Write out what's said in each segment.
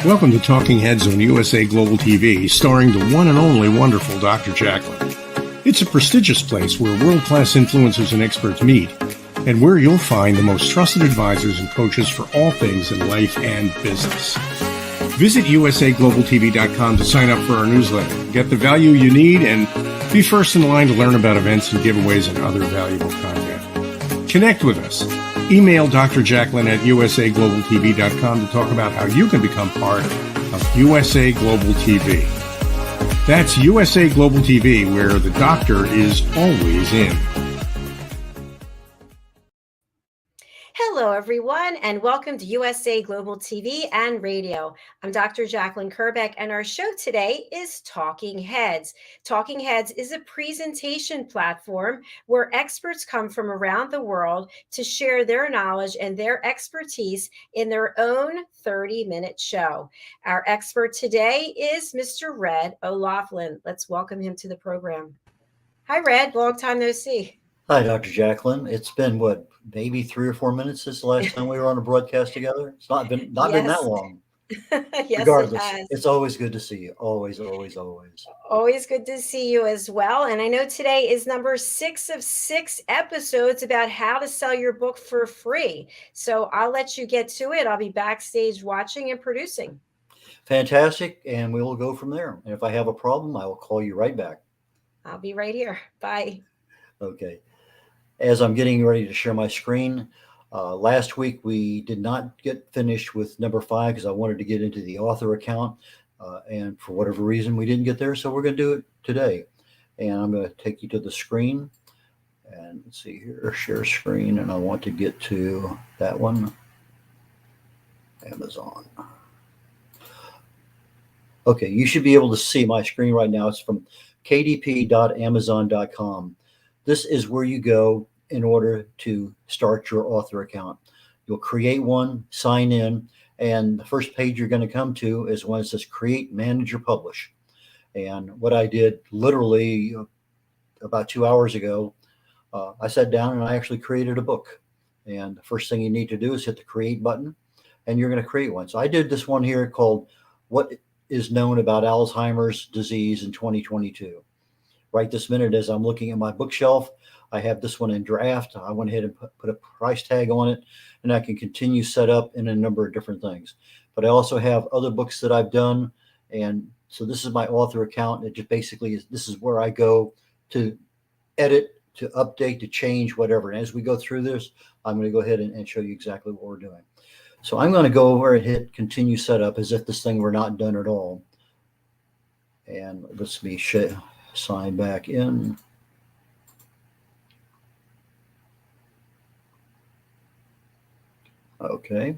Welcome to Talking Heads on USA Global TV, starring the one and only wonderful Dr. Jacqueline. It's a prestigious place where world-class influencers and experts meet, and where you'll find the most trusted advisors and coaches for all things in life and business. Visit usaglobaltv.com to sign up for our newsletter, get the value you need, and be first in line to learn about events and giveaways and other valuable content. Connect with us. Email Dr. Jacqueline at usaglobaltv.com to talk about how you can become part of USA Global TV. That's USA Global TV, where the doctor is always in. Hello, everyone, and welcome to USA Global TV and Radio. I'm Dr. Jacqueline Kerbeck, and our show today is Talking Heads. Talking Heads is a presentation platform where experts come from around the world to share their knowledge and their expertise in their own 30-minute show. Our expert today is Mr. Red.olaughlin. Let's welcome him to the program. Hi, Red. Long time no see. Hi, Dr. Jacqueline. It's been, maybe 3 or 4 minutes since the last time we were on a broadcast together? It's not been that long. Yes, Regardless, it has. it's always good to see you. Always, always, always. Always good to see you as well. And I know today is number 6 of 6 episodes about how to sell your book for free. So I'll let you get to it. I'll be backstage watching and producing. Fantastic. And we will go from there. And if I have a problem, I will call you right back. I'll be right here. Bye. Okay. As I'm getting ready to share my screen, last week we did not get finished with number 5 because I wanted to get into the author account. And for whatever reason, we didn't get there. So we're going to do it today. And I'm going to take you to the screen. And let's see here, share screen. And I want to get to that one. Amazon. Okay, you should be able to see my screen right now. It's from kdp.amazon.com. This is where you go in order to start your author account. You'll create one, sign in, and the first page you're going to come to is one that says Create, Manage, or Publish. And what I did literally about 2 hours ago, I sat down and I actually created a book. And the first thing you need to do is hit the Create button, and you're going to create one. So I did this one here called What is Known About Alzheimer's Disease in 2022. Right this minute, as I'm looking at my bookshelf, I have this one in draft. I went ahead and put a price tag on it, and I can continue set up in a number of different things. But I also have other books that I've done. And so this is my author account. It just basically is, this is where I go to edit, to update, to change, whatever. And as we go through this, I'm going to go ahead and show you exactly what we're doing. So I'm going to go over and hit continue setup as if this thing were not done at all. And let's be sign back in. Okay.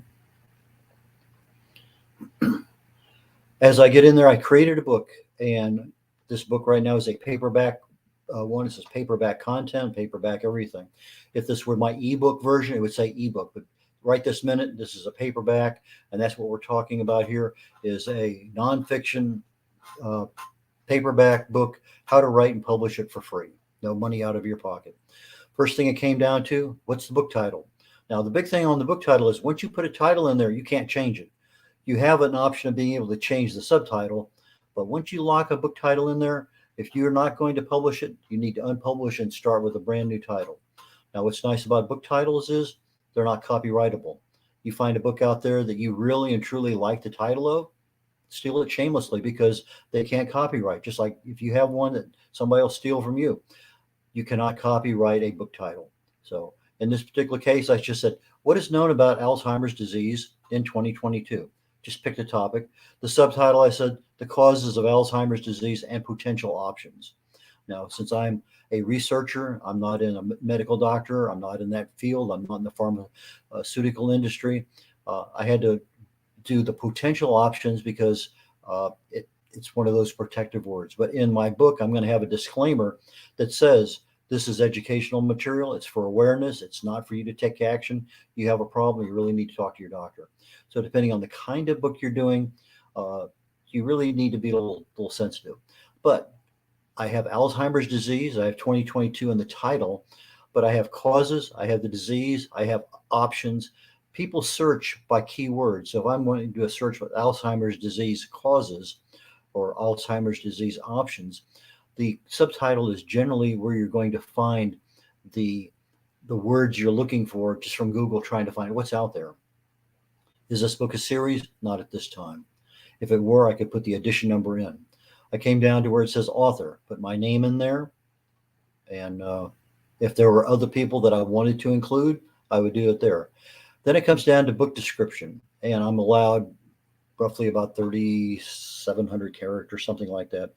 As I get in there, I created a book, and this book right now is a paperback one. It says paperback content, paperback everything. If this were my ebook version, it would say ebook, but right this minute, this is a paperback, and that's what we're talking about here is a nonfiction paperback book, how to write and publish it for free. No money out of your pocket. First thing it came down to, what's the book title? Now, the big thing on the book title is once you put a title in there, you can't change it. You have an option of being able to change the subtitle, but once you lock a book title in there, if you're not going to publish it, you need to unpublish and start with a brand new title. Now, what's nice about book titles is they're not copyrightable. You find a book out there that you really and truly like the title of, steal it shamelessly because they can't copyright. Just like if you have one that somebody will steal from you, you cannot copyright a book title. So in this particular case, I just said, what is known about Alzheimer's disease in 2022? Just picked a topic. The subtitle, I said, the causes of Alzheimer's disease and potential options. Now, since I'm a researcher, I'm not in a medical doctor, I'm not in that field, I'm not in the pharmaceutical industry. I had to do the potential options because it's one of those protective words. But in my book, I'm going to have a disclaimer that says this is educational material. It's for awareness. It's not for you to take action. You have a problem, you really need to talk to your doctor. So depending on the kind of book you're doing, you really need to be a little sensitive. But I have Alzheimer's disease. I have 2022 in the title, but I have causes. I have the disease. I have options. people search by keywords. So if I'm wanting to do a search with Alzheimer's disease causes or Alzheimer's disease options, the subtitle is generally where you're going to find the words you're looking for just from Google trying to find what's out there. Is this book a series? Not at this time. If it were, I could put the edition number in. I came down to where it says author, put my name in there. And if there were other people that I wanted to include, I would do it there. Then it comes down to book description. And I'm allowed roughly about 3,700 characters, something like that.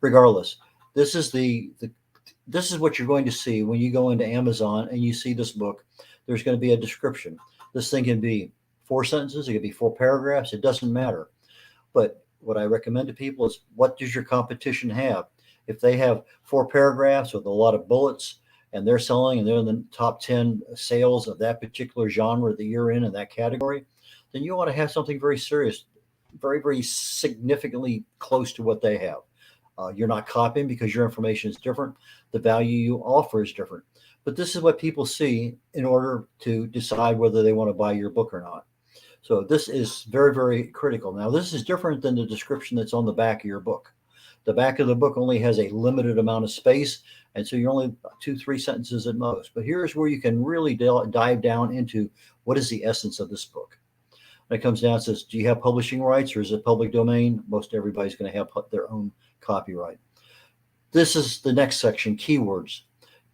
Regardless, this is this is what you're going to see when you go into Amazon and you see this book. There's going to be a description. This thing can be 4 sentences, it could be 4 paragraphs, it doesn't matter. But what I recommend to people is, what does your competition have? If they have 4 paragraphs with a lot of bullets and they're selling and they're in the top 10 sales of that particular genre that you're in that category, then you want to have something very serious, very, very significantly close to what they have. You're not copying because your information is different. The value you offer is different. But this is what people see in order to decide whether they want to buy your book or not. So this is very, very critical. Now, this is different than the description that's on the back of your book. The back of the book only has a limited amount of space, and so you're only 2-3 sentences at most. But here's where you can really dive down into what is the essence of this book. When it comes down, it says, do you have publishing rights or is it public domain? Most everybody's going to have their own copyright. This is the next section, keywords.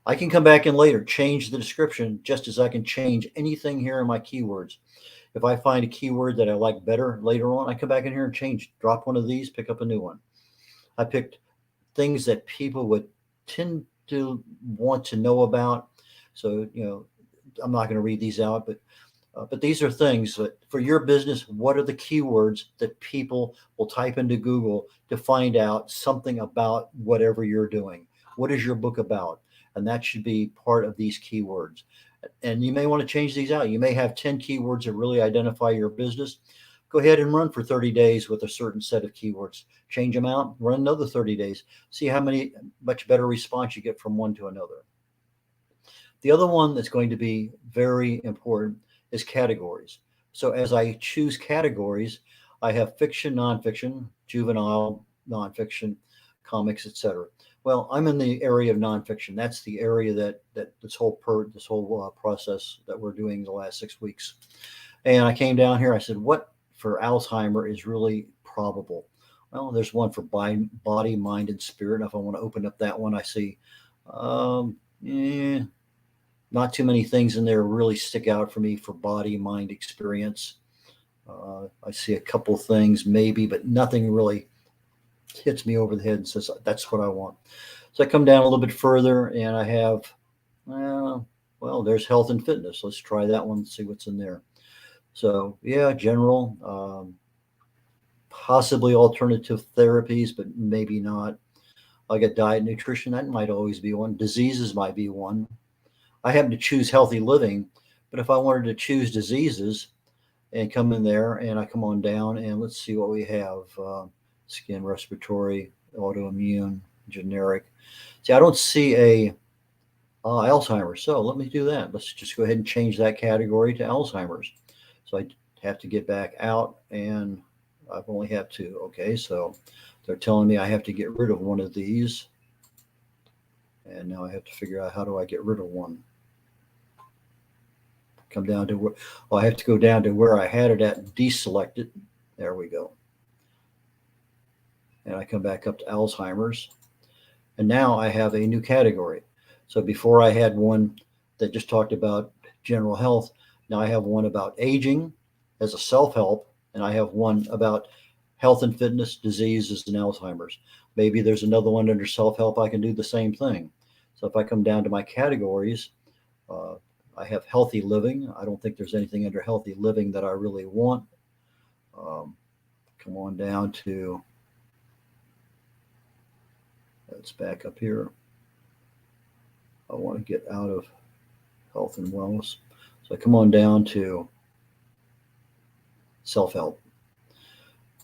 I can come back in later, change the description, just as I can change anything here in my keywords. If I find a keyword that I like better later on, I come back in here and change, drop one of these, pick up a new one. I picked things that people would tend to want to know about. So, I'm not going to read these out, but these are things that for your business, what are the keywords that people will type into Google to find out something about whatever you're doing? What is your book about? And that should be part of these keywords. And you may want to change these out. You may have 10 keywords that really identify your business. Go ahead and run for 30 days with a certain set of keywords. Change them out, run another 30 days. See how much better response you get from one to another. The other one that's going to be very important is categories. So as I choose categories, I have fiction, nonfiction, juvenile, nonfiction, comics, etc. Well, I'm in the area of nonfiction. That's the area that this whole process that we're doing the last 6 weeks. And I came down here. I said, what for Alzheimer is really probable? Well, there's one for body, mind, and spirit. If I want to open up that one, I see not too many things in there really stick out for me for body, mind, experience. I see a couple things maybe, but nothing really hits me over the head and says, that's what I want. So I come down a little bit further and I have, there's health and fitness. Let's try that one and see what's in there. So yeah, general, possibly alternative therapies, but maybe not. I got diet, nutrition. That might always be one. Diseases might be one. I happen to choose healthy living, but if I wanted to choose diseases and come in there and I come on down and let's see what we have. Skin, respiratory, autoimmune, generic. See, I don't see a Alzheimer's. So let me do that. Let's just go ahead and change that category to Alzheimer's. So I have to get back out and I've only have 2. Okay, so they're telling me I have to get rid of one of these. And now I have to figure out how do I get rid of one. Come down to where, I have to go down to where I had it at and deselect it. There we go. And I come back up to Alzheimer's. And now I have a new category. So before I had one that just talked about general health. Now I have one about aging as a self-help. And I have one about health and fitness, diseases, and Alzheimer's. Maybe there's another one under self-help. I can do the same thing. So if I come down to my categories, I have healthy living. I don't think there's anything under healthy living that I really want. Come on down to, let's back up here. I want to get out of health and wellness. So I come on down to self-help.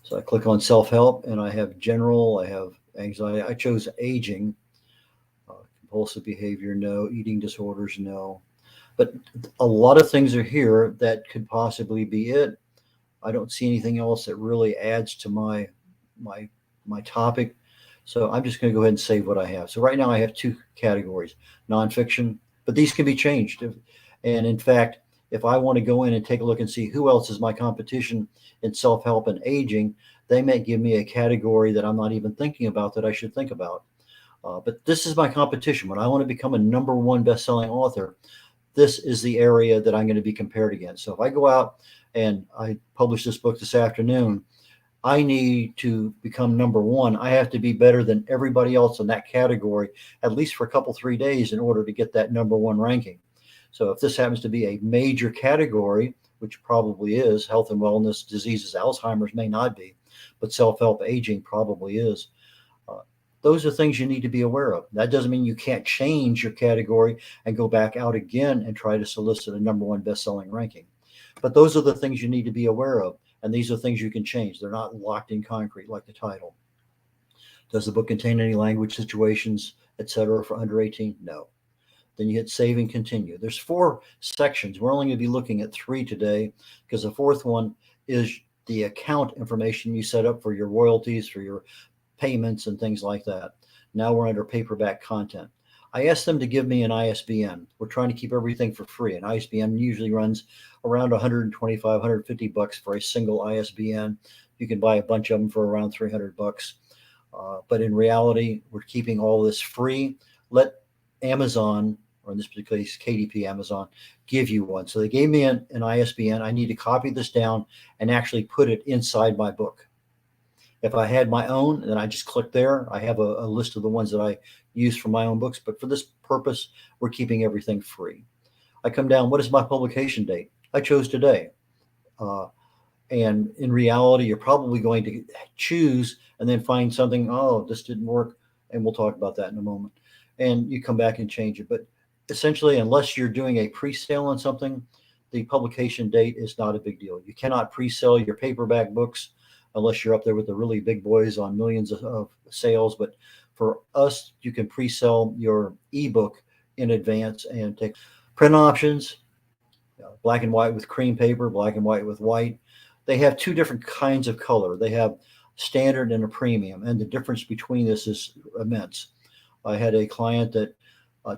So I click on self-help and I have general, I have anxiety. I chose aging, compulsive behavior, no. Eating disorders, no. But a lot of things are here that could possibly be it. I don't see anything else that really adds to my my topic. So I'm just going to go ahead and save what I have. So right now I have two categories: nonfiction, but these can be changed. And in fact, if I want to go in and take a look and see who else is my competition in self-help and aging, they may give me a category that I'm not even thinking about that I should think about. But this is my competition. When I want to become a number one best-selling author, this is the area that I'm going to be compared against. So if I go out and I publish this book this afternoon, I need to become number one. I have to be better than everybody else in that category, at least for a couple, 3 days in order to get that number one ranking. So if this happens to be a major category, which probably is health and wellness, diseases, Alzheimer's may not be, but self-help aging probably is. Uh, those are things you need to be aware of. That doesn't mean you can't change your category and go back out again and try to solicit a number one best-selling ranking. But those are the things you need to be aware of. And these are things you can change. They're not locked in concrete like the title. Does the book contain any language, situations, etc. for under 18? No. Then you hit save and continue. There's 4 sections. We're only going to be looking at 3 today because the 4th one is the account information you set up for your royalties, for your payments and things like that. Now we're under paperback content. I asked them to give me an ISBN. We're trying to keep everything for free. An ISBN usually runs around 125, 150 bucks for a single ISBN. You can buy a bunch of them for around 300 bucks. But in reality, we're keeping all this free. Let Amazon, or in this particular case, KDP Amazon, give you one. So they gave me an ISBN. I need to copy this down and actually put it inside my book. If I had my own, then I just click there. I have a list of the ones that I use for my own books. But for this purpose, we're keeping everything free. I come down, what is my publication date? I chose today. And in reality, you're probably going to choose and then find something, oh, this didn't work. And we'll talk about that in a moment. And you come back and change it. But essentially, unless you're doing a pre-sale on something, the publication date is not a big deal. You cannot pre-sell your paperback books unless you're up there with the really big boys on millions of sales. But for us, you can pre-sell your ebook in advance and take print options, black and white with cream paper, black and white with white. They have 2 different kinds of color. They have standard and a premium, and the difference between this is immense. I had a client that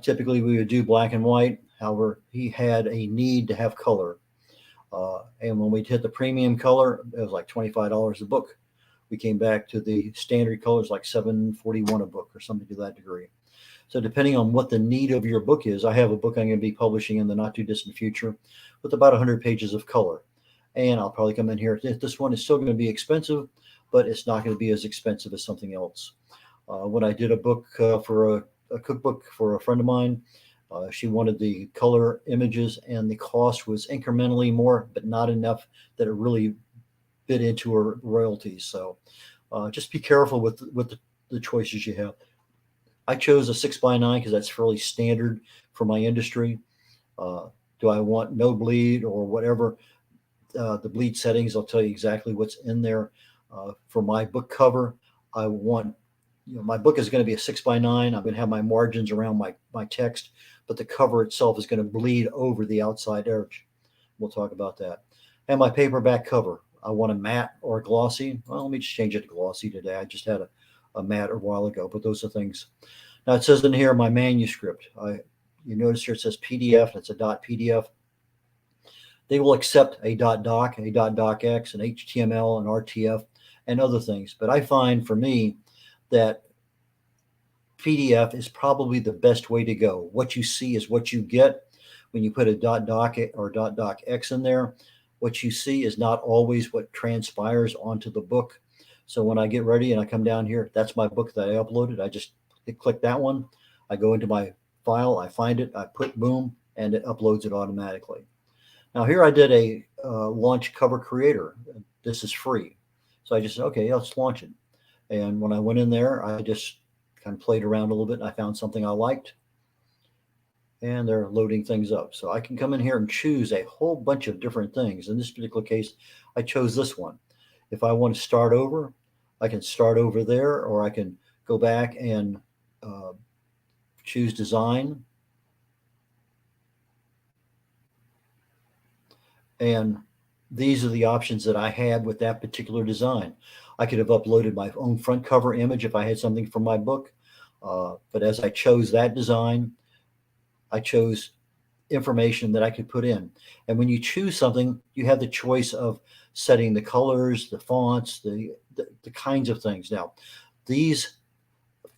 typically we would do black and white. However, he had a need to have color. And when we hit the premium color, it was like $25 a book. We came back to the standard colors, like $7.41 a book or something to that degree. So depending on what the need of your book is, I have a book I'm going to be publishing in the not too distant future with about 100 pages of color. And I'll probably come in here. This one is still going to be expensive, but it's not going to be as expensive as something else. When I did a book for a cookbook for a friend of mine, she wanted the color images, and the cost was incrementally more, but not enough that it really bit into her royalties. So just be careful with the choices you have. I chose a 6x9 because that's fairly standard for my industry. Do I want no bleed or whatever? The bleed settings, I'll tell you exactly what's in there. For my book cover, I want, my book is going to be a 6x9. I'm going to have my margins around my text, but the cover itself is going to bleed over the outside edge. We'll talk about that. And my paperback cover, I want a matte or a glossy. Well, let me just change it to glossy today. I just had a matte a while ago, but those are things. Now it says in here, my manuscript. You notice here it says PDF. It's a .pdf. They will accept a .doc, a .docx, an HTML, an RTF, and other things. But I find for me that PDF is probably the best way to go. What you see is what you get. When you put a .doc or .docx in there, what you see is not always what transpires onto the book. So when I get ready and I come down here, that's my book that I uploaded. I just click that one. I go into my file, I find it, I put boom, and it uploads it automatically. Now here I did a launch cover creator. This is free. So I just said, okay, let's launch it. And when I went in there, I just kind of played around a little bit and I found something I liked. And they're loading things up. So I can come in here and choose a whole bunch of different things. In this particular case, I chose this one. If I want to start over, I can start over there, or I can go back and choose design. And these are the options that I had with that particular design. I could have uploaded my own front cover image if I had something for my book. But as I chose that design, I chose information that I could put in. And when you choose something, you have the choice of setting the colors, the fonts, the kinds of things. Now, these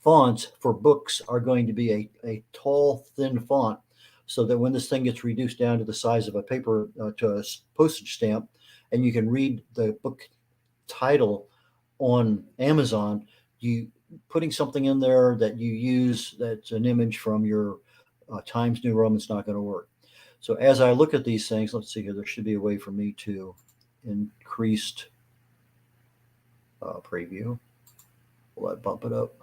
fonts for books are going to be a tall, thin font so that when this thing gets reduced down to the size of a paper, to a postage stamp, and you can read the book title on Amazon, you putting something in there that you use that's an image from your Times New Roman is not going to work. So as I look at these things, let's see here, there should be a way for me to increased preview. Will that bump it up?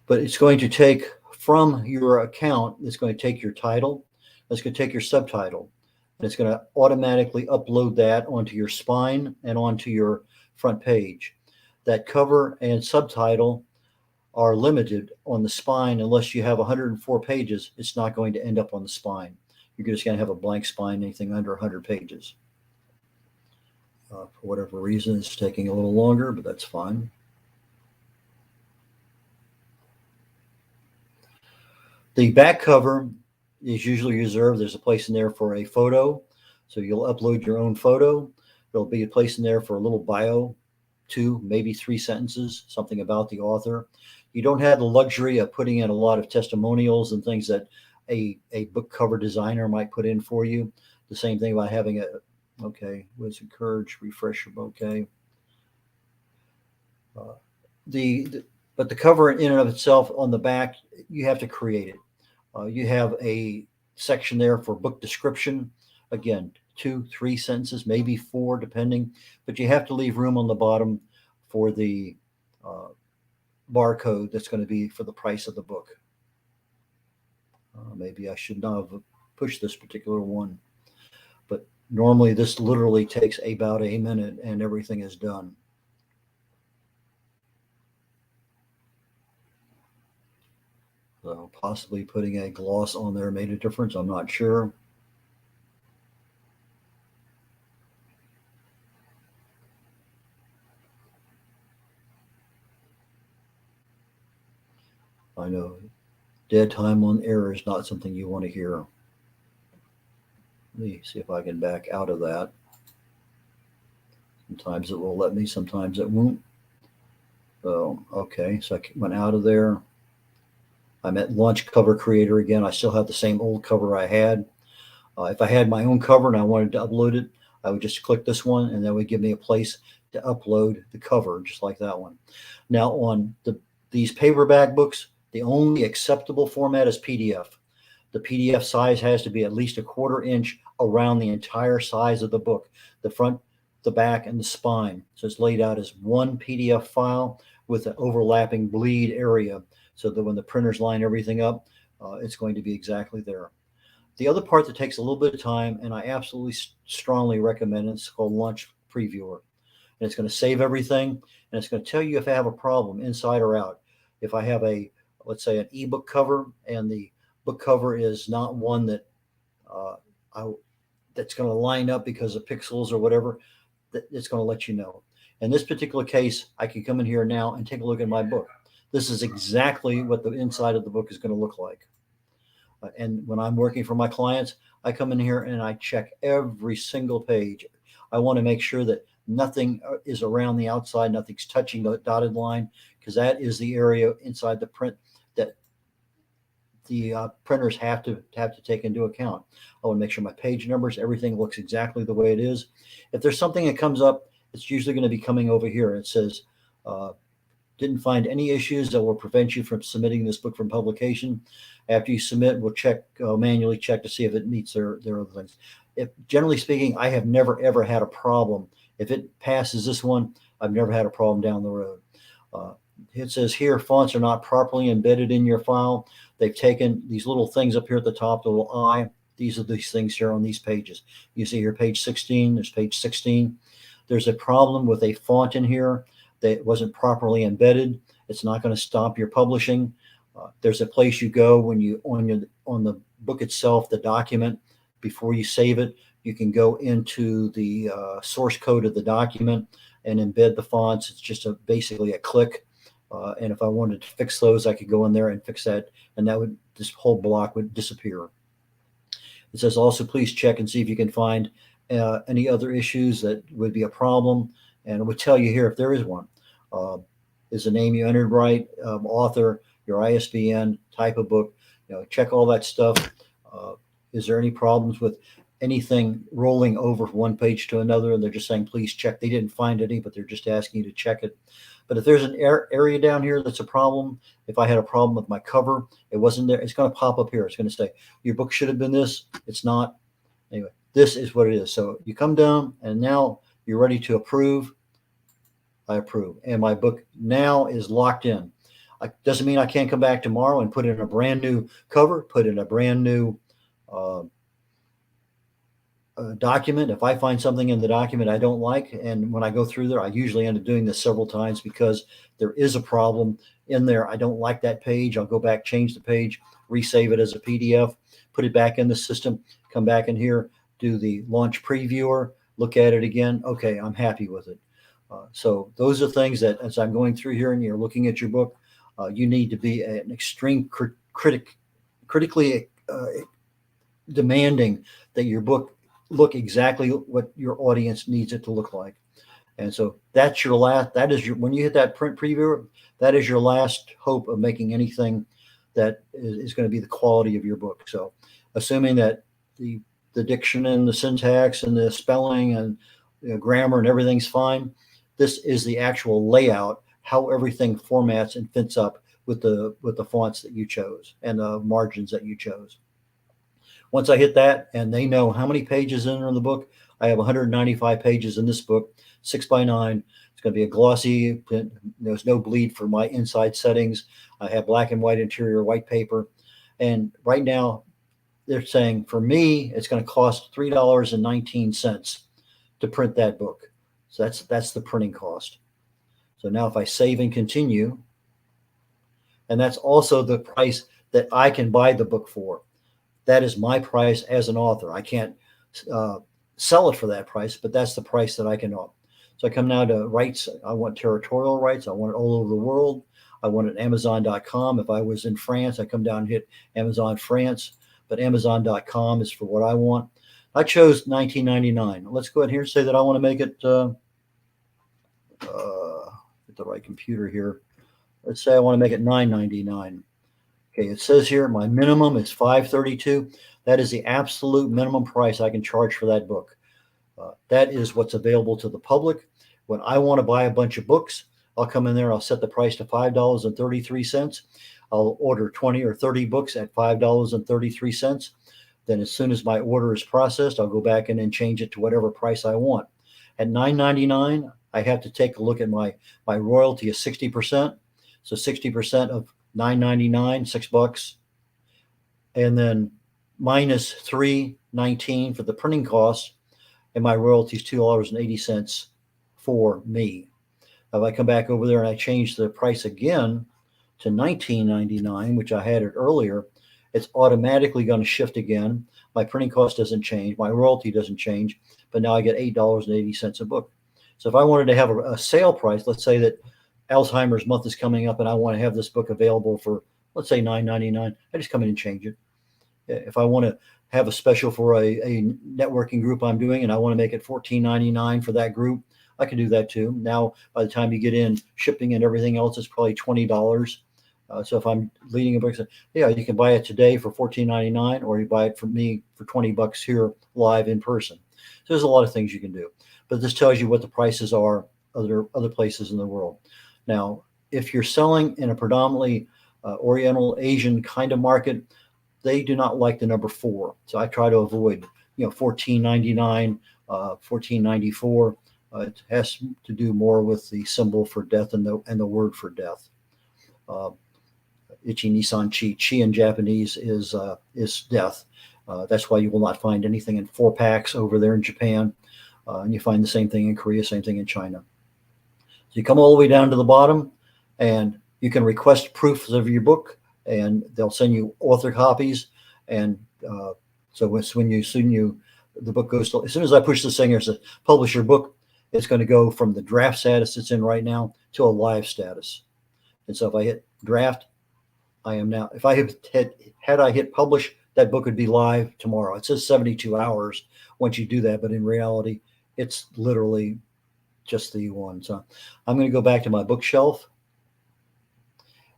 But it's going to take from your account, it's going to take your title, it's going to take your subtitle, and it's going to automatically upload that onto your spine and onto your front page. That cover and subtitle are limited on the spine. Unless you have 104 pages, it's not going to end up on the spine. You're just going to have a blank spine, anything under 100 pages. For whatever reason, it's taking a little longer, but that's fine. The back cover is usually reserved. There's a place in there for a photo. So you'll upload your own photo. There'll be a place in there for a little bio, 2, maybe 3 sentences, something about the author. You don't have the luxury of putting in a lot of testimonials and things that a book cover designer might put in for you. The same thing about having a, okay, was encouraged, refresh your bouquet. But the cover in and of itself on the back, you have to create it. You have a section there for book description. Again, 2, 3 sentences, maybe 4, depending. But you have to leave room on the bottom for the barcode that's going to be for the price of the book. Maybe I should not have pushed this particular one. But normally this literally takes about a minute and everything is done. So possibly putting a gloss on there made a difference. I'm not sure. I know dead time on air is not something you want to hear. Let me see if I can back out of that. Sometimes it will let me, sometimes it won't. So, okay, so I went out of there. I'm at Launch Cover Creator again. I still have the same old cover I had. If I had my own cover and I wanted to upload it, I would just click this one and that would give me a place to upload the cover, just like that one. Now on these paperback books, the only acceptable format is PDF. The PDF size has to be at least 1/4 inch around the entire size of the book, the front, the back, and the spine. So it's laid out as one PDF file with an overlapping bleed area so that when the printers line everything up, it's going to be exactly there. The other part that takes a little bit of time, and I absolutely strongly recommend it, it's called Launch Previewer. And it's going to save everything, and it's going to tell you if I have a problem inside or out. If I have let's say an ebook cover, and the book cover is not one that that's going to line up because of pixels or whatever, it's going to let you know. In this particular case, I can come in here now and take a look at my book. This is exactly what the inside of the book is going to look like. And when I'm working for my clients, I come in here and I check every single page. I want to make sure that nothing is around the outside, nothing's touching the dotted line, because that is the area inside the print that the printers have to take into account. I want to make sure my page numbers, everything looks exactly the way it is. If there's something that comes up, it's usually going to be coming over here. It says, didn't find any issues that will prevent you from submitting this book from publication. After you submit, we'll check, manually check to see if it meets their other things. If generally speaking, I have never ever had a problem. If it passes this one, I've never had a problem down the road. It says here, fonts are not properly embedded in your file. They've taken these little things up here at the top, the little eye. These are these things here on these pages. You see here, page 16, there's page 16. There's a problem with a font in here that wasn't properly embedded. It's not going to stop your publishing. There's a place you go when you on the book itself, the document, before you save it. You can go into the source code of the document and embed the fonts. It's just basically a click. And if I wanted to fix those, I could go in there and fix that, and this whole block would disappear. It says also, please check and see if you can find any other issues that would be a problem. And it would tell you here if there is one. Is the name you entered right? Author, your ISBN, type of book. Check all that stuff. Is there any problems with anything rolling over from one page to another? And they're just saying, please check. They didn't find any, but they're just asking you to check it. But if there's an area down here that's a problem, if I had a problem with my cover, it wasn't there, it's going to pop up here. It's going to say, your book should have been this. It's not. Anyway, this is what it is. So you come down, and now you're ready to approve. I approve. And my book now is locked in. Doesn't mean I can't come back tomorrow and put in a brand new cover, put in a brand new document. If I find something in the document I don't like, and when I go through there, I usually end up doing this several times because there is a problem in there. I don't like that page. I'll go back, change the page, resave it as a PDF, put it back in the system, come back in here, do the launch previewer, look at it again. Okay, I'm happy with it. So those are things that, as I'm going through here and you're looking at your book, you need to be an extreme critically demanding that your book look exactly what your audience needs it to look like. And so that's your last, when you hit that print preview, that is your last hope of making anything that is going to be the quality of your book. So assuming that the diction and the syntax and the spelling and grammar and everything's fine, this is the actual layout, how everything formats and fits up with the fonts that you chose and the margins that you chose. Once I hit that, and they know how many pages in the book, I have 195 pages in this book, 6x9. It's going to be a glossy. There's no bleed for my inside settings. I have black and white interior, white paper. And right now, they're saying for me, it's going to cost $3.19 to print that book. So that's the printing cost. So now if I save and continue, and that's also the price that I can buy the book for. That is my price as an author. I can't sell it for that price, but that's the price that I can offer. So I come now to rights. I want territorial rights. I want it all over the world. I want it Amazon.com. If I was in France, I come down and hit Amazon France, but Amazon.com is for what I want. I chose $19.99. Let's go ahead here and say that I want to make it get the right computer here. Let's say I want to make it $9.99. Okay, it says here my minimum is $5.32. That is the absolute minimum price I can charge for that book. That is what's available to the public. When I want to buy a bunch of books, I'll come in there, I'll set the price to $5.33. I'll order 20 or 30 books at $5.33. Then as soon as my order is processed, I'll go back in and change it to whatever price I want. At $9.99, I have to take a look at my royalty is 60%. So 60% of $9.99, $6, and then minus $3.19 for the printing cost, and my royalty is $2.80 for me. If I come back over there and I change the price again to $19.99, which I had it earlier, it's automatically going to shift again. My printing cost doesn't change, my royalty doesn't change, but now I get $8.80 a book. So if I wanted to have a sale price, let's say that Alzheimer's month is coming up and I want to have this book available for, let's say $9.99, I just come in and change it. If I want to have a special for a networking group I'm doing and I want to make it $14.99 for that group, I can do that too. Now, by the time you get in shipping and everything else, it's probably $20. So if I'm leading a book, yeah, you can buy it today for $14.99, or you buy it from me for $20 here live in person. So there's a lot of things you can do, but this tells you what the prices are other places in the world. Now, if you're selling in a predominantly Oriental Asian kind of market, they do not like the number 4. So I try to avoid, $14.99, $14.94. It has to do more with the symbol for death and the word for death. Ichi Nisan Chi. Chi in Japanese is death. That's why you will not find anything in 4 packs over there in Japan. And you find the same thing in Korea, same thing in China. So you come all the way down to the bottom, and You can request proofs of your book, and they'll send you author copies. And so the book goes to, as soon as I push this thing here, says publish your book, it's going to go from the draft status it's in right now to a live status. And so if I hit draft, I am now, if I had I hit publish, that book would be live tomorrow. It says 72 hours once you do that, but in reality, it's literally just the one. So I'm going to go back to my bookshelf,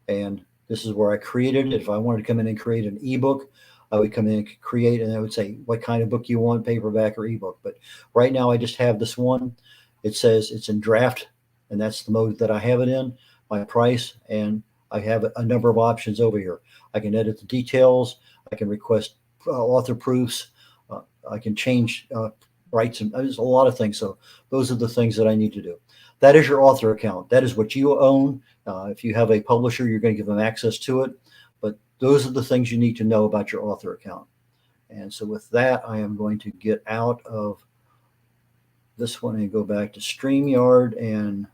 and this is where I created it. If I wanted to come in and create an ebook, I would come in and create, and I would say what kind of book you want, paperback or ebook. But right now I just have this one. It says it's in draft, and that's the mode that I have it in, my price, and I have a number of options over here. I can edit the details. I can request author proofs. I can change rights, and there's a lot of things. So those are the things that I need to do. That is your author account. That is what you own. If you have a publisher, you're going to give them access to it. But those are the things you need to know about your author account. And so with that, I am going to get out of this one and go back to StreamYard. And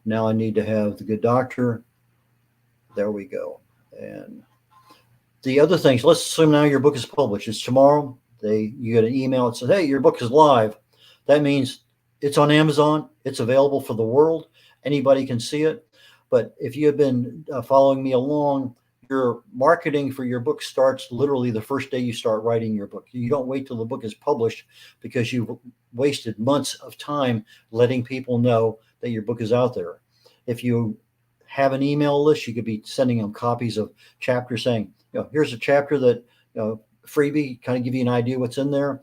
now I need to have the good doctor. There we go. And the other things, let's assume now your book is published. It's tomorrow. You get an email that says, hey, your book is live. That means it's on Amazon. It's available for the world. Anybody can see it. But if you have been following me along, your marketing for your book starts literally the first day you start writing your book. You don't wait till the book is published, because you've wasted months of time letting people know that your book is out there. If you have an email list, you could be sending them copies of chapters saying, here's a chapter that, freebie, kind of give you an idea what's in there.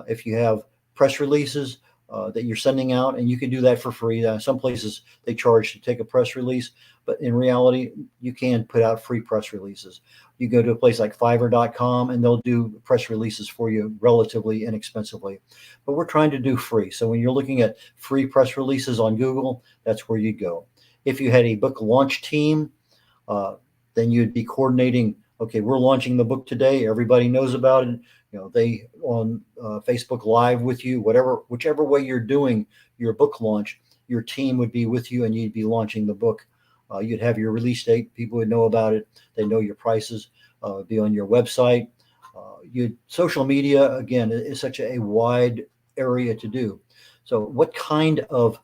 If you have press releases that you're sending out, and you can do that for free. Some places they charge to take a press release, but in reality, you can put out free press releases. You go to a place like Fiverr.com, and they'll do press releases for you relatively inexpensively. But we're trying to do free. So when you're looking at free press releases on Google, that's where you go. If you had a book launch team, then you'd be coordinating. Okay, we're launching the book today. Everybody knows about it. They on Facebook Live with you, whichever way you're doing your book launch, your team would be with you, and you'd be launching the book. You'd have your release date. People would know about it. They know your prices. Be on your website. Social media, again, is such a wide area to do. So what kind of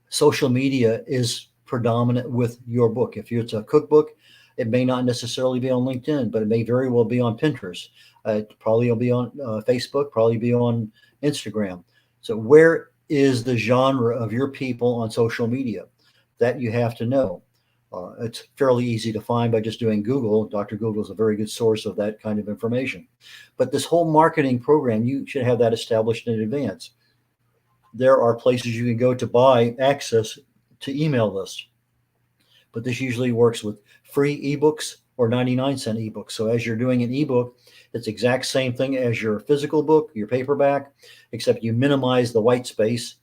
social media is predominant with your book? If it's a cookbook, it may not necessarily be on LinkedIn, but it may very well be on Pinterest. It probably will be on Facebook, probably be on Instagram. So where is the genre of your people on social media? That you have to know. It's fairly easy to find by just doing Google. Dr. Google is a very good source of that kind of information. But this whole marketing program, you should have that established in advance. There are places you can go to buy access to email lists. But this usually works with free ebooks or 99-cent ebooks. So as you're doing an ebook, it's the exact same thing as your physical book, your paperback, except you minimize the white space.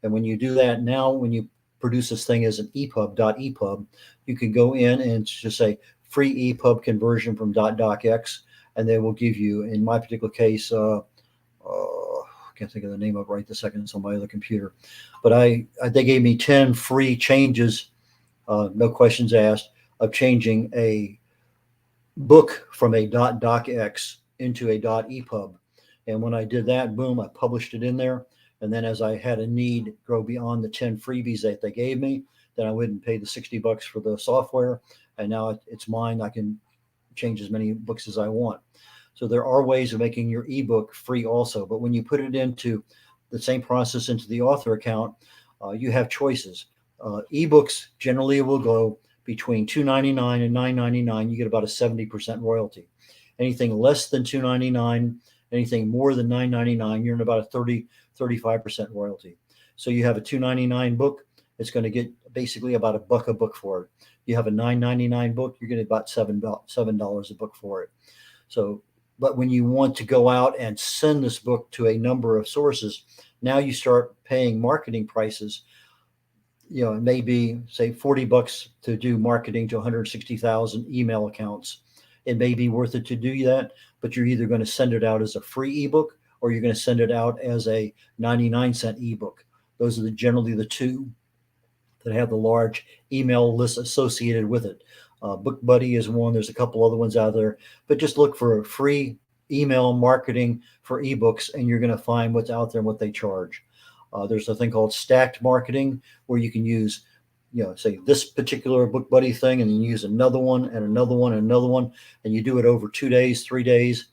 And when you do that now, when you produce this thing as an EPUB, you can go in and just say free EPUB conversion from .docx, and they will give you, in my particular case, I can't think of the name of it right this second. It's on my other computer, but they gave me 10 free changes, no questions asked, of changing a book from a .docx into a .epub. And when I did that, boom, I published it in there. And then as I had a need grow beyond the 10 freebies that they gave me, then I wouldn't pay the $60 for the software. And now it's mine. I can change as many books as I want. So there are ways of making your ebook free also. But when you put it into the same process into the author account, you have choices. Ebooks generally will go between $2.99 and $9.99. You get about a 70% royalty. Anything less than $2.99, anything more than $9.99, you're in about a 35% royalty. So you have a $2.99 book, it's going to get basically about $1 a book for it. You have a $9.99 book, you're getting about $7 a book for it. So, but when you want to go out and send this book to a number of sources, now you start paying marketing prices. It may be, say, $40 to do marketing to 160,000 email accounts. It may be worth it to do that, but you're either going to send it out as a free ebook, or you're going to send it out as a 99-cent ebook. Those are generally the two that have the large email list associated with it. BookBuddy is one. There's a couple other ones out there, but just look for free email marketing for ebooks, and you're going to find what's out there and what they charge. There's a thing called stacked marketing where you can use, say this particular BookBuddy thing, and then use another one and another one and another one, and you do it over 2 days, 3 days.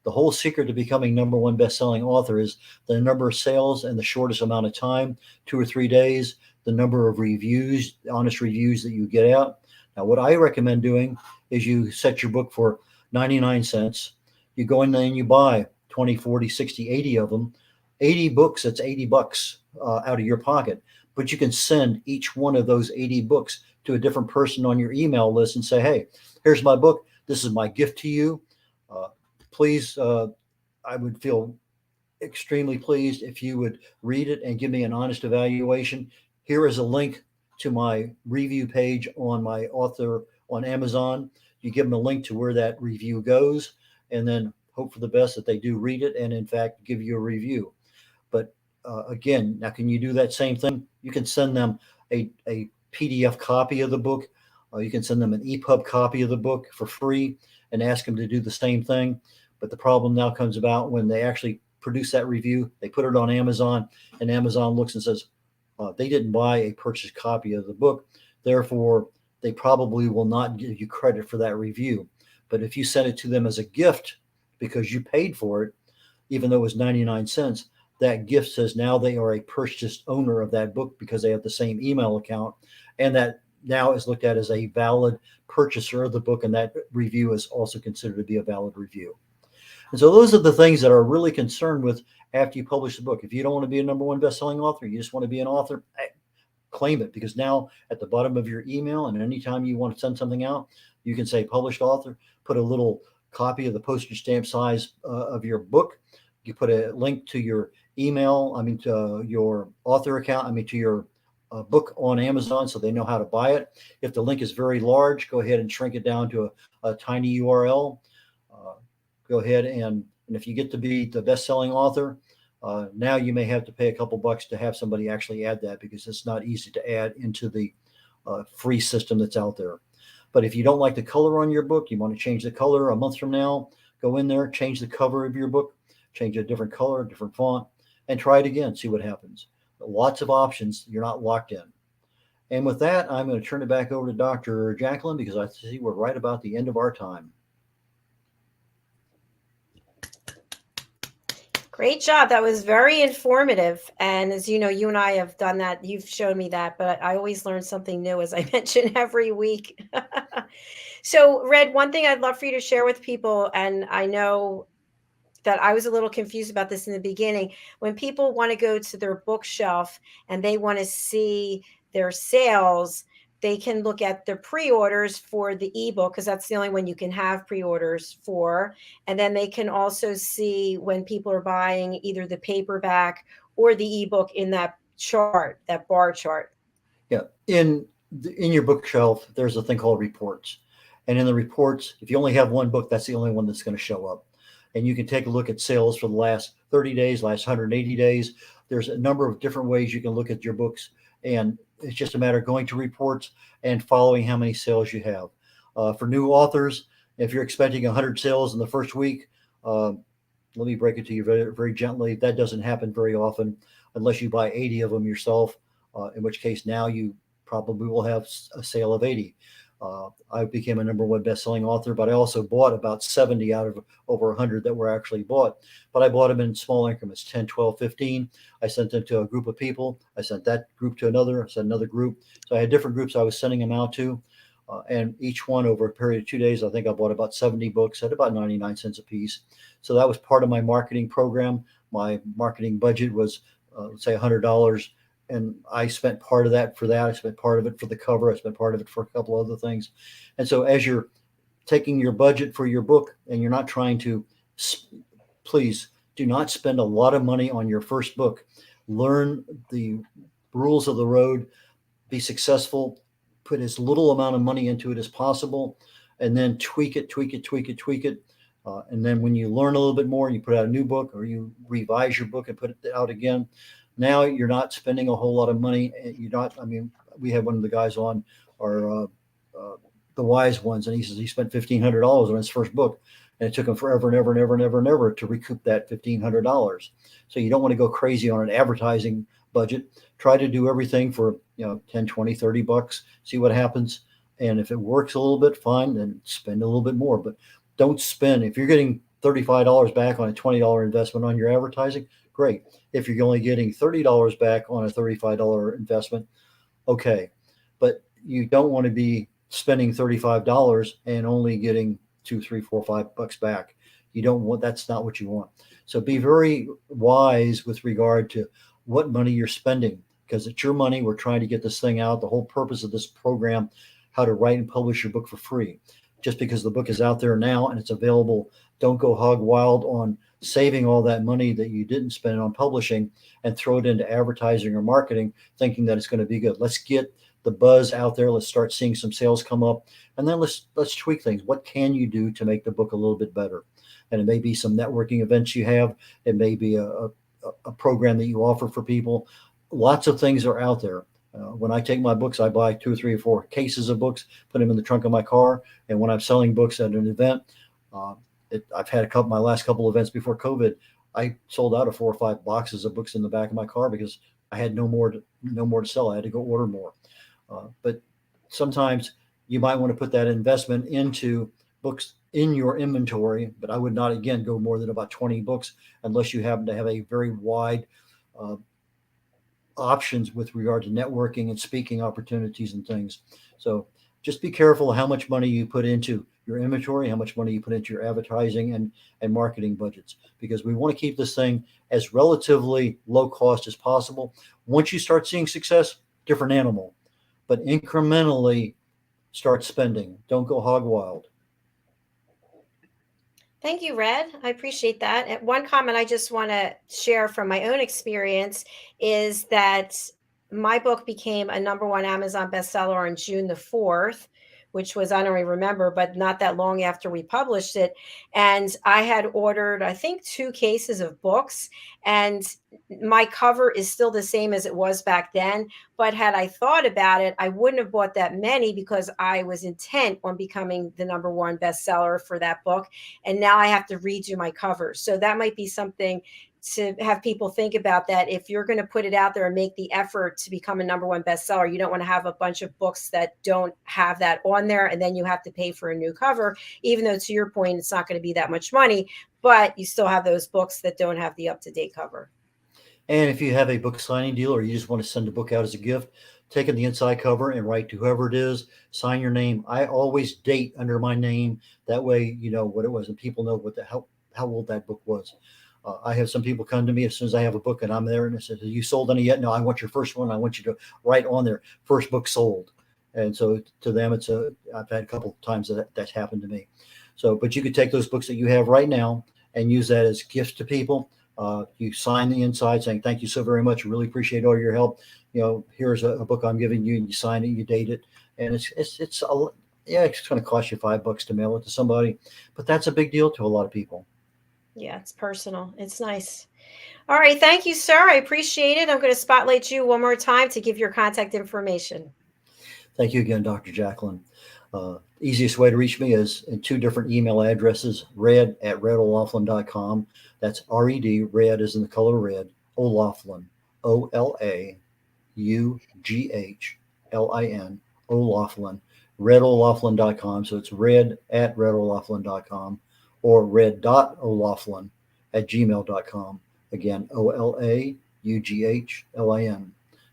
The whole secret to becoming #1 best-selling author is the number of sales in the shortest amount of time, 2 or 3 days, the number of reviews, honest reviews that you get out. Now, what I recommend doing is you set your book for 99 cents. You go in there and you buy 20, 40, 60, 80 of them. 80 books, that's $80 out of your pocket. But you can send each one of those 80 books to a different person on your email list and say, hey, here's my book. This is my gift to you. Please, I would feel extremely pleased if you would read it and give me an honest evaluation. Here is a link to my review page on my author on Amazon. You give them a link to where that review goes, and then hope for the best that they do read it and, in fact, give you a review. But again, now can you do that same thing? You can send them a PDF copy of the book. You can send them an EPUB copy of the book for free and ask them to do the same thing. But the problem now comes about when they actually produce that review, they put it on Amazon, and Amazon looks and says, they didn't buy a purchased copy of the book. Therefore, they probably will not give you credit for that review. But if you send it to them as a gift because you paid for it, even though it was 99 cents, that gift says now they are a purchased owner of that book because they have the same email account. And that now is looked at as a valid purchaser of the book. And that review is also considered to be a valid review. And so those are the things that are really concerned with after you publish the book. If you don't want to be a #1 best-selling author, you just want to be an author, claim it, because now at the bottom of your email and anytime you want to send something out, you can say published author, put a little copy of the postage stamp size of your book. You put a link to your email, to your author account, to your book on Amazon so they know how to buy it. If the link is very large, go ahead and shrink it down to a tiny URL. Go ahead and if you get to be the best-selling author, now you may have to pay a couple bucks to have somebody actually add that, because it's not easy to add into the free system that's out there. But if you don't like the color on your book, you want to change the color a month from now, go in there, change the cover of your book, change a different color, different font, and try it again, see what happens. Lots of options. You're not locked in. And with that, I'm going to turn it back over to Dr. Jacqueline, because I see we're right about the end of our time. Great job. That was very informative. And as you know, you and I have done that. You've shown me that, but I always learn something new, as I mention every week. So, Red, one thing I'd love for you to share with people, and I know that I was a little confused about this in the beginning. When people want to go to their bookshelf and they want to see their sales, they can look at the pre-orders for the ebook, because that's the only one you can have pre-orders for. And then they can also see when people are buying either the paperback or the ebook in that chart, that bar chart. Yeah. In your bookshelf, there's a thing called reports. And in the reports, if you only have one book, that's the only one that's going to show up. And you can take a look at sales for the last 30 days, last 180 days. There's a number of different ways you can look at your books. And it's just a matter of going to reports and following how many sales you have. For new authors, if you're expecting 100 sales in the first week, let me break it to you very, very gently. That doesn't happen very often unless you buy 80 of them yourself, in which case now you probably will have a sale of 80. I became a #1 best-selling author, but I also bought about 70 out of over 100 that were actually bought. But I bought them in small increments, 10, 12, 15. I sent them to a group of people. I sent that group to another. I sent another group. So I had different groups I was sending them out to. And each one over a period of 2 days, I think I bought about 70 books at about 99 cents a piece. So that was part of my marketing program. My marketing budget was, let's say, $100. And I spent part of that for that. I spent part of it for the cover. I spent part of it for a couple other things. And so as you're taking your budget for your book and you're not trying to, please do not spend a lot of money on your first book. Learn the rules of the road, be successful, put as little amount of money into it as possible, and then tweak it. And then when you learn a little bit more, you put out a new book or you revise your book and put it out again. Now you're not spending a whole lot of money. You're not, we had one of the guys on our the wise ones, and he says he spent $1,500 on his first book, and it took him forever and ever and ever and ever and ever to recoup that $1,500. So you don't want to go crazy on an advertising budget. Try to do everything for 10, 20, 30 bucks. See what happens, and if it works a little bit, fine. Then spend a little bit more, but don't spend. If you're getting $35 back on a $20 investment on your advertising, great. If you're only getting $30 back on a $35 investment, okay. But you don't want to be spending $35 and only getting $2, $3, $4, $5 back. You don't want, that's not what you want. So be very wise with regard to what money you're spending, because it's your money. We're trying to get this thing out. The whole purpose of this program, how to write and publish your book for free. Just because the book is out there now and it's available, don't go hog wild on saving all that money that you didn't spend on publishing and throw it into advertising or marketing, thinking that it's going to be good. Let's get the buzz out there. Let's start seeing some sales come up, and then let's tweak things. What can you do to make the book a little bit better? And it may be some networking events you have. It may be a program that you offer for people. Lots of things are out there. When I take my books, I buy 2 or 3 or 4 cases of books, put them in the trunk of my car. And when I'm selling books at an event, I've had my last couple events before COVID, I sold out of 4 or 5 boxes of books in the back of my car because I had no more to sell. I had to go order more. But sometimes you might want to put that investment into books in your inventory, but I would not, again, go more than about 20 books unless you happen to have a very wide options with regard to networking and speaking opportunities and things. So just be careful how much money you put into your inventory, how much money you put into your advertising and marketing budgets, because we want to keep this thing as relatively low cost as possible. Once you start seeing success, different animal, but incrementally start spending. Don't go hog wild. Thank you, Red. I appreciate that. And one comment I just want to share from my own experience is that my book became a #1 Amazon bestseller on June the 4th, which was, I don't even remember, but not that long after we published it. And I had ordered, I think, 2 cases of books, and my cover is still the same as it was back then. But had I thought about it, I wouldn't have bought that many because I was intent on becoming the #1 bestseller for that book. And now I have to redo my cover. So that might be something to have people think about, that if you're going to put it out there and make the effort to become a #1 bestseller, you don't want to have a bunch of books that don't have that on there, and then you have to pay for a new cover, even though, to your point, it's not going to be that much money, but you still have those books that don't have the up-to-date cover. And if you have a book signing deal or you just want to send a book out as a gift, take in the inside cover and write to whoever it is, sign your name. I always date under my name. That way you know what it was and people know how old that book was. I have some people come to me as soon as I have a book and I'm there and they say, "Have you sold any yet?" "No, I want your first one. I want you to write on there, first book sold." And so to them, I've had a couple of times that's happened to me. So, but you could take those books that you have right now and use that as gifts to people. You sign the inside saying, "Thank you so very much. Really appreciate all your help. Here's a book I'm giving you," and you sign it, you date it. And it's going to cost you $5 to mail it to somebody, but that's a big deal to a lot of people. Yeah, it's personal. It's nice. All right. Thank you, sir. I appreciate it. I'm going to spotlight you one more time to give your contact information. Thank you again, Dr. Jacqueline. Easiest way to reach me is in 2 different email addresses, red@red.olaughlin.com. That's RED, red is in the color red, O'Laughlin, OLAUGHLIN, O'Laughlin, red.olaughlin.com. So it's red@red.olaughlin.com or red.olaughlin@gmail.com. Again, OLAUGHLIN.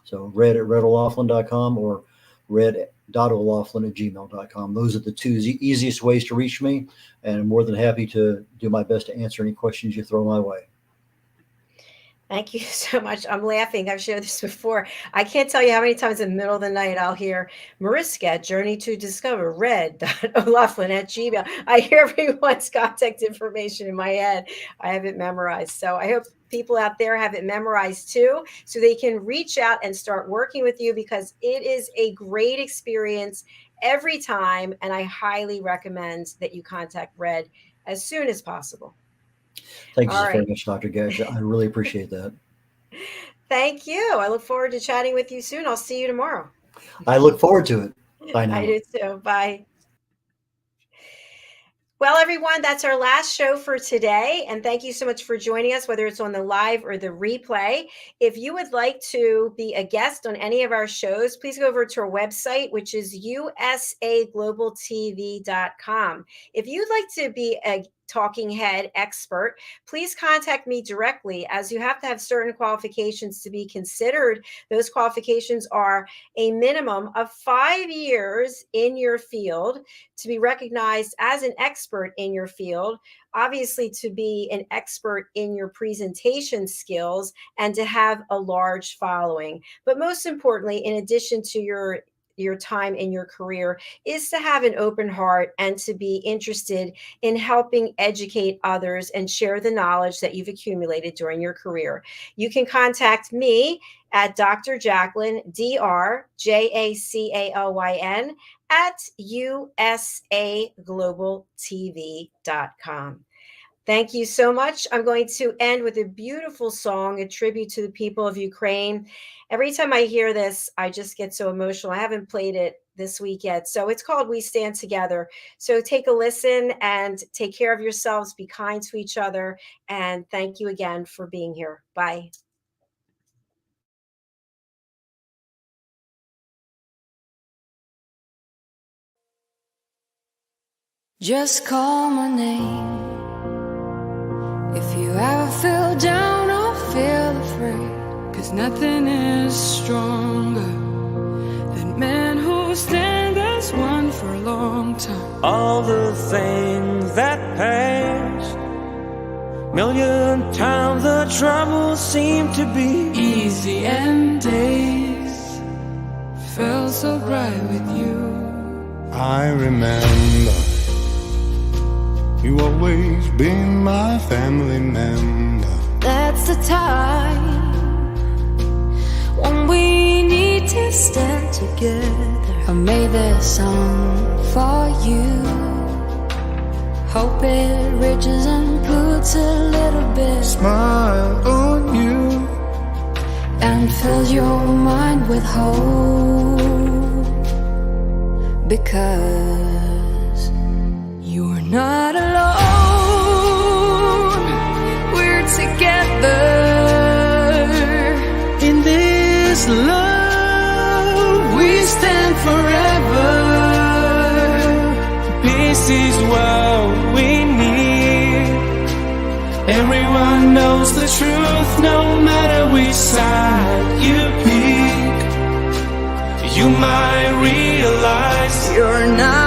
So red@red.olaughlin.com or red.olaughlin@gmail.com. Those are the 2 easiest ways to reach me, and I'm more than happy to do my best to answer any questions you throw my way. Thank you so much. I'm laughing. I've shared this before. I can't tell you how many times in the middle of the night I'll hear Mariska, Journey to Discover, red.olaughlin@gmail. I hear everyone's contact information in my head. I have it memorized. So I hope people out there have it memorized too, so they can reach out and start working with you, because it is a great experience every time. And I highly recommend that you contact Red as soon as possible. Thank you All so very right. much, Dr. Gage. I really appreciate that. Thank you. I look forward to chatting with you soon. I'll see you tomorrow. I look forward to it. Bye now. I do too. Bye. Well, everyone, that's our last show for today. And thank you so much for joining us, whether it's on the live or the replay. If you would like to be a guest on any of our shows, please go over to our website, which is usaglobaltv.com. If you'd like to be a talking head expert, please contact me directly, as you have to have certain qualifications to be considered. Those qualifications are a minimum of 5 years in your field to be recognized as an expert in your field, obviously to be an expert in your presentation skills, and to have a large following. But most importantly, in addition to your time in your career, is to have an open heart and to be interested in helping educate others and share the knowledge that you've accumulated during your career. You can contact me at Dr. Jacqueline, DrJacalyn, at usaglobaltv.com. Thank you so much. I'm going to end with a beautiful song, a tribute to the people of Ukraine. Every time I hear this, I just get so emotional. I haven't played it this week yet. So it's called We Stand Together. So take a listen and take care of yourselves. Be kind to each other. And thank you again for being here. Bye. Just call my name. If you ever feel down or feel afraid, 'cause nothing is stronger than men who stand as one for a long time. All the things that pass, million times the troubles seem to be easy, and days felt so bright with you. I remember you always been my family member. That's the time when we need to stand together. I made this song for you. Hope it reaches and puts a little bit Smile on you and fills your mind with hope, because you're not alone. We're together in this love. We stand forever. Peace is what we need. Everyone knows the truth, no matter which side you pick. You might realize You're not